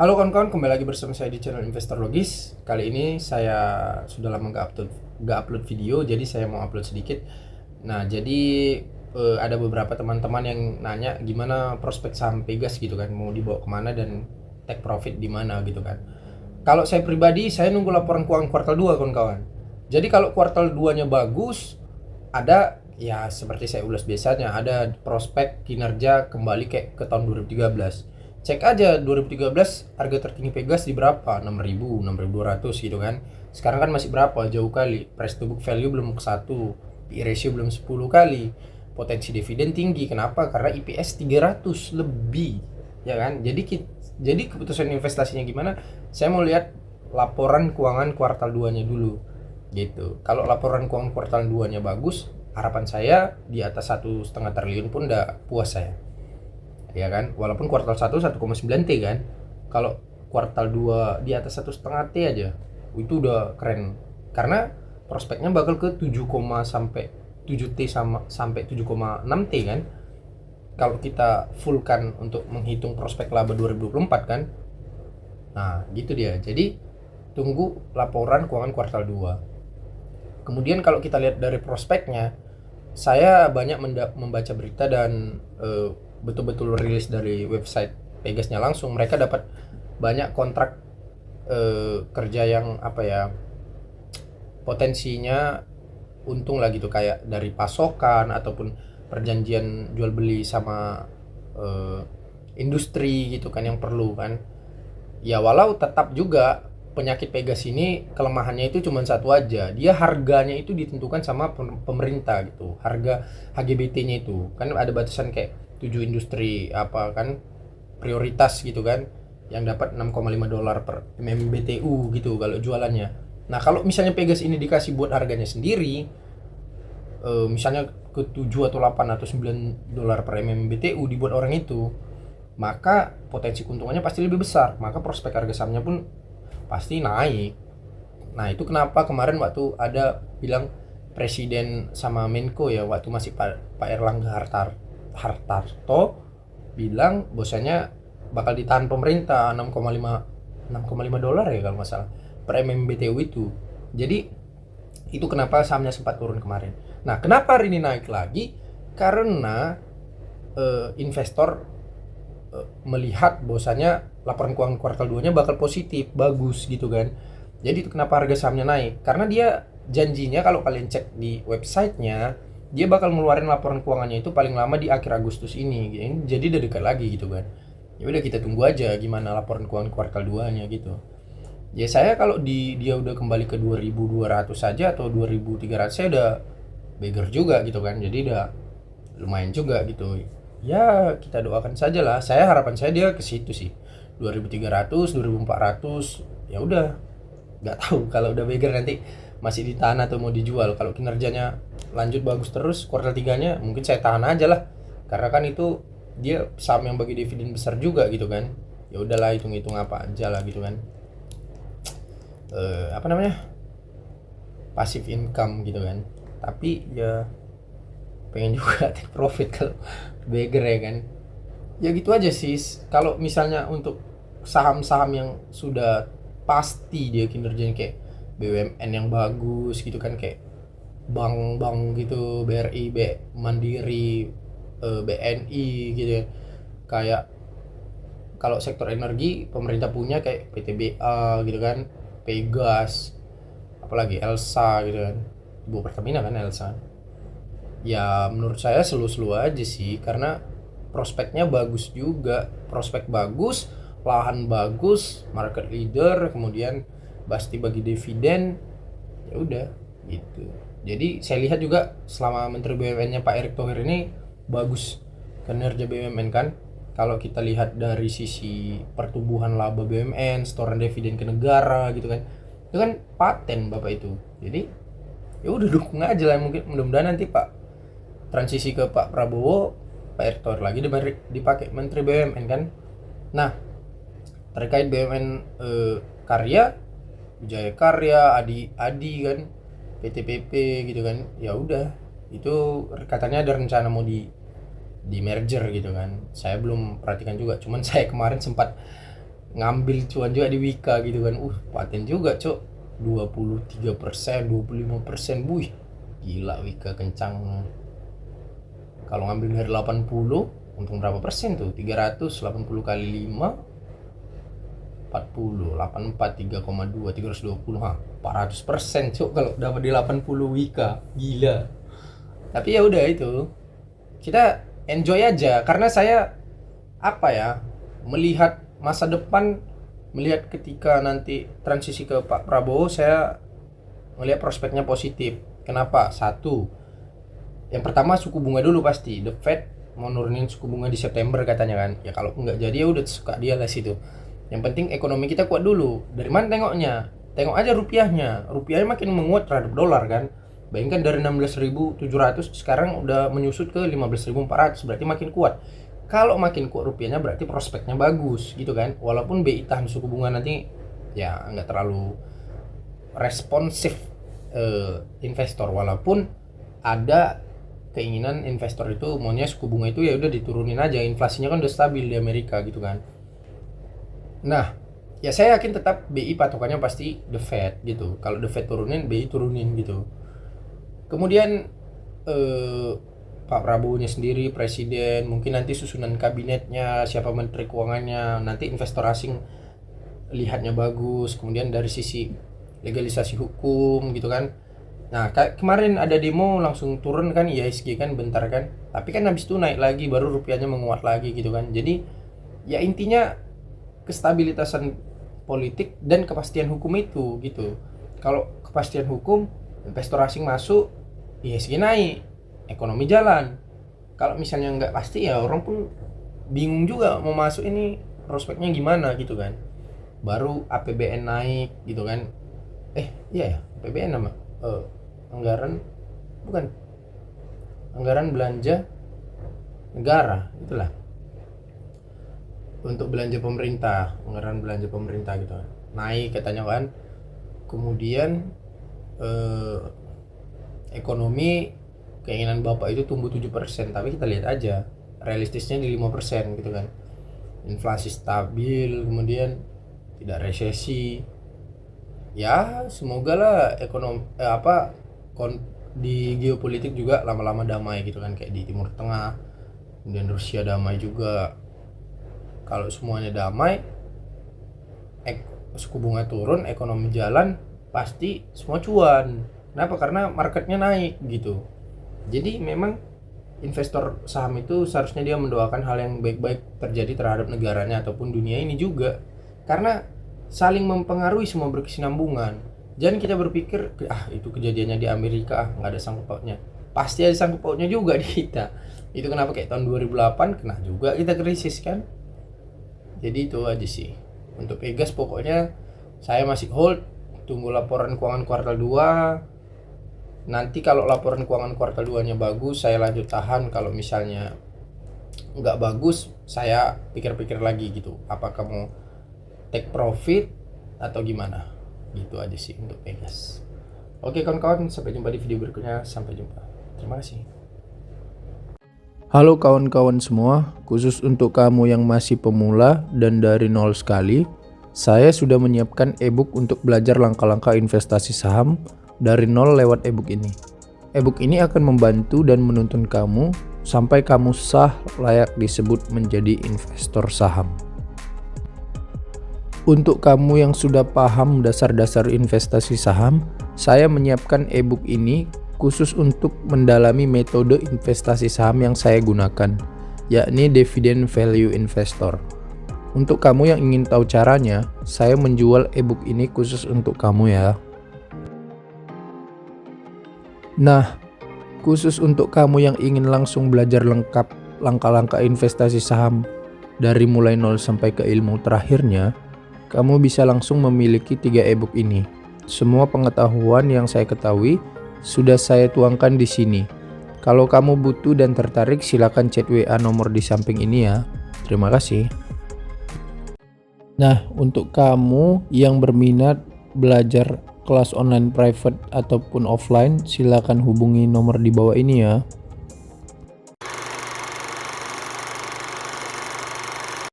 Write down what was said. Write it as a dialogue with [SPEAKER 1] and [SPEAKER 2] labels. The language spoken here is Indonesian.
[SPEAKER 1] Halo kawan-kawan, kembali lagi bersama saya di channel Investor Logis. Kali ini saya sudah lama nggak upload video, jadi saya mau upload sedikit. Nah, jadi ada beberapa teman-teman yang nanya gimana prospek saham Pegas gitu kan, mau dibawa kemana dan take profit di mana gitu kan. Kalau saya pribadi, saya nunggu laporan keuangan kuartal 2 kawan-kawan. Jadi kalau kuartal 2-nya bagus, ada ya seperti saya ulas biasanya, ada prospek kinerja kembali kayak ke tahun 2013. Cek aja 2013 harga tertinggi Pegas di berapa? 6.000, 6.200 gitu kan. Sekarang kan masih berapa? Jauh kali. Price to book value belum ke 1, PE ratio belum 10 kali. Potensi dividen tinggi. Kenapa? Karena EPS 300 lebih. Ya kan? Jadi keputusan investasinya gimana? Saya mau lihat laporan keuangan kuartal 2-nya dulu. Gitu. Kalau laporan keuangan kuartal 2-nya bagus, harapan saya di atas 1,5 triliun pun udah puas saya, ya kan, walaupun kuartal 1 1,9 T kan. Kalau kuartal 2 di atas 1,5 T aja itu udah keren, karena prospeknya bakal ke 7, sampai 7 T sampai 7,6 T kan, kalau kita fullkan untuk menghitung prospek laba 2024 kan. Nah gitu dia, jadi tunggu laporan keuangan kuartal 2. Kemudian kalau kita lihat dari prospeknya, saya banyak membaca berita dan betul-betul rilis dari website Pegasnya langsung. Mereka dapat banyak kontrak kerja yang apa ya, potensinya untung lah gitu, kayak dari pasokan ataupun perjanjian jual beli sama eh, industri gitu kan, yang perlu kan. Ya walau tetap juga penyakit Pegas ini kelemahannya itu cuma satu aja. Dia harganya itu ditentukan sama pemerintah gitu. Harga HGBT-nya itu kan ada batasan kayak 7 industri apa kan, prioritas gitu kan, yang dapat $6,5 per MMBTU gitu kalau jualannya. Nah, kalau misalnya Pegas ini dikasih buat harganya sendiri, misalnya ke 7 atau 8 atau $9 per MMBTU dibuat orang itu, maka potensi keuntungannya pasti lebih besar, maka prospek harga sahamnya pun pasti naik. Nah itu kenapa kemarin waktu ada bilang Presiden sama Menko ya, waktu masih Pak Erlangga Hartarto bilang bahwasanya bakal ditahan pemerintah 6,5 ya kalau nggak salah per MMBTU itu. Jadi itu kenapa sahamnya sempat turun kemarin. Nah kenapa hari ini naik lagi? Karena investor melihat bahwasanya laporan keuangan kuartal 2-nya bakal positif, bagus gitu kan. Jadi itu kenapa harga sahamnya naik. Karena dia janjinya, kalau kalian cek di websitenya, dia bakal ngeluarin laporan keuangannya itu paling lama di akhir Agustus ini. Jadi udah dekat lagi gitu kan. Ya udah kita tunggu aja gimana laporan keuangan kuartal 2-nya gitu. Ya saya kalau dia udah kembali ke 2.200 saja atau 2.300, saya udah beggar juga gitu kan. Jadi udah lumayan juga gitu. Ya kita doakan saja lah. Saya harapan saya dia ke situ sih. 2.300, 2.400. Ya udah. Nggak tahu kalau udah beggar nanti masih ditahan atau mau dijual. Kalau kinerjanya lanjut bagus terus kuartal 3-nya, mungkin saya tahan aja lah. Karena kan itu dia saham yang bagi dividen besar juga gitu kan. Ya udahlah, hitung-hitung apa aja lah gitu kan. Apa namanya? Passive income gitu kan. Tapi ya pengen juga take profit kalau beggar ya kan. Ya gitu aja sih. Kalau misalnya untuk saham-saham yang sudah pasti dia kinerjanya kayak BUMN yang bagus gitu kan, kayak bank-bank gitu, BRI, Mandiri, BNI gitu ya. Kayak kalau sektor energi pemerintah punya kayak PTBA gitu kan, Pegas, apalagi Elsa gitu kan. Ibu Pertamina kan Elsa. Ya menurut saya selu-selu aja sih, karena prospeknya bagus juga, prospek bagus, lahan bagus, market leader, kemudian pasti bagi dividen. Ya udah gitu. Jadi saya lihat juga selama Menteri BUMN-nya Pak Erick Thohir ini bagus kinerja BUMN kan. Kalau kita lihat dari sisi pertumbuhan laba BUMN, setoran dividen ke negara gitu kan, itu kan paten bapak itu. Jadi ya udah dukung aja lah, mungkin mudah-mudahan nanti Pak transisi ke Pak Prabowo, Pak Erick Thohir lagi dipakai Menteri BUMN kan. Nah terkait BUMN Karya, Wijaya Karya, Adi kan, PTPP gitu kan, ya udah itu katanya ada rencana mau di merger gitu kan. Saya belum perhatikan juga, cuman saya kemarin sempat ngambil cuan juga di Wika gitu kan. Paten juga cok, 23%, 25%, buih gila Wika kencang. Kalau ngambil dari 80, untung berapa persen tuh? 380 kali 5, 40, 84, 3,2, 320, 400% cok kalau dapat di 80 Wika, gila. Tapi ya udah itu, kita enjoy aja karena saya apa ya, melihat masa depan, melihat ketika nanti transisi ke Pak Prabowo, saya melihat prospeknya positif. Kenapa? Satu, yang pertama suku bunga dulu pasti. The Fed mau nurunin suku bunga di September katanya kan. Ya kalau nggak jadi ya udah suka dia lah situ. Yang penting ekonomi kita kuat dulu. Dari mana tengoknya? Tengok aja rupiahnya. Rupiahnya makin menguat terhadap dolar kan. Bayangkan dari 16.700 sekarang udah menyusut ke 15.400, berarti makin kuat. Kalau makin kuat rupiahnya berarti prospeknya bagus gitu kan. Walaupun BI tahan suku bunga nanti ya nggak terlalu responsif investor, walaupun ada keinginan investor itu maunya suku bunga itu ya udah diturunin aja, inflasinya kan udah stabil di Amerika gitu kan. Nah, ya saya yakin tetap BI patokannya pasti The Fed gitu. Kalau The Fed turunin, BI turunin gitu. Kemudian Pak Prabowo-nya sendiri, presiden, mungkin nanti susunan kabinetnya, siapa menteri keuangannya, nanti investor asing lihatnya bagus. Kemudian dari sisi legalisasi hukum gitu kan. Nah, kemarin ada demo langsung turun kan IHSG kan bentar kan. Tapi kan habis itu naik lagi, baru rupiahnya menguat lagi gitu kan. Jadi ya intinya kestabilitasan politik dan kepastian hukum itu gitu. Kalau kepastian hukum, investor asing masuk, IHSG naik, ekonomi jalan. Kalau misalnya nggak pasti ya orang pun bingung juga mau masuk ini prospeknya gimana gitu kan. Baru APBN naik gitu kan. Iya ya, APBN nama anggaran bukan, anggaran belanja negara itulah, untuk belanja pemerintah, anggaran belanja pemerintah gitu naik katanya kan. Kemudian ekonomi, keinginan Bapak itu tumbuh 7%, tapi kita lihat aja realistisnya di 5% gitu kan. Inflasi stabil, kemudian tidak resesi. Ya, semoga lah ekonomi di geopolitik juga lama-lama damai gitu kan, kayak di Timur Tengah, kemudian Rusia damai juga. Kalau semuanya damai, suku bunga turun, ekonomi jalan, pasti semua cuan. Kenapa? Karena marketnya naik gitu. Jadi memang investor saham itu seharusnya dia mendoakan hal yang baik-baik terjadi terhadap negaranya ataupun dunia ini juga, karena saling mempengaruhi, semua berkesinambungan. Jangan kita berpikir itu kejadiannya di Amerika, nggak ada sangkut pautnya. Pasti ada sangkut pautnya juga di kita. Itu kenapa kayak tahun 2008 kena juga kita krisis kan. Jadi itu aja sih untuk Pegas. Pokoknya saya masih hold, tunggu laporan keuangan kuartal 2. Nanti kalau laporan keuangan kuartal 2-nya bagus, saya lanjut tahan. Kalau misalnya nggak bagus, saya pikir-pikir lagi gitu, apakah mau take profit atau gimana. Gitu aja sih untuk Pegas. Oke kawan-kawan, sampai jumpa di video berikutnya. Sampai jumpa, terima kasih.
[SPEAKER 2] Halo kawan-kawan semua, khusus untuk kamu yang masih pemula dan dari nol sekali, saya sudah menyiapkan ebook untuk belajar langkah-langkah investasi saham dari nol lewat ebook ini. Ebook ini akan membantu dan menuntun kamu sampai kamu sah layak disebut menjadi investor saham. Untuk kamu yang sudah paham dasar-dasar investasi saham, saya menyiapkan ebook ini khusus untuk mendalami metode investasi saham yang saya gunakan, yakni Dividend Value Investor. Untuk kamu yang ingin tahu caranya, saya menjual ebook ini khusus untuk kamu ya. Nah, khusus untuk kamu yang ingin langsung belajar lengkap langkah-langkah investasi saham dari mulai nol sampai ke ilmu terakhirnya, kamu bisa langsung memiliki 3 ebook ini. Semua pengetahuan yang saya ketahui sudah saya tuangkan di sini. Kalau kamu butuh dan tertarik, silakan chat WA nomor di samping ini ya. Terima kasih. Nah, untuk kamu yang berminat belajar kelas online private ataupun offline, silakan hubungi nomor di bawah ini ya.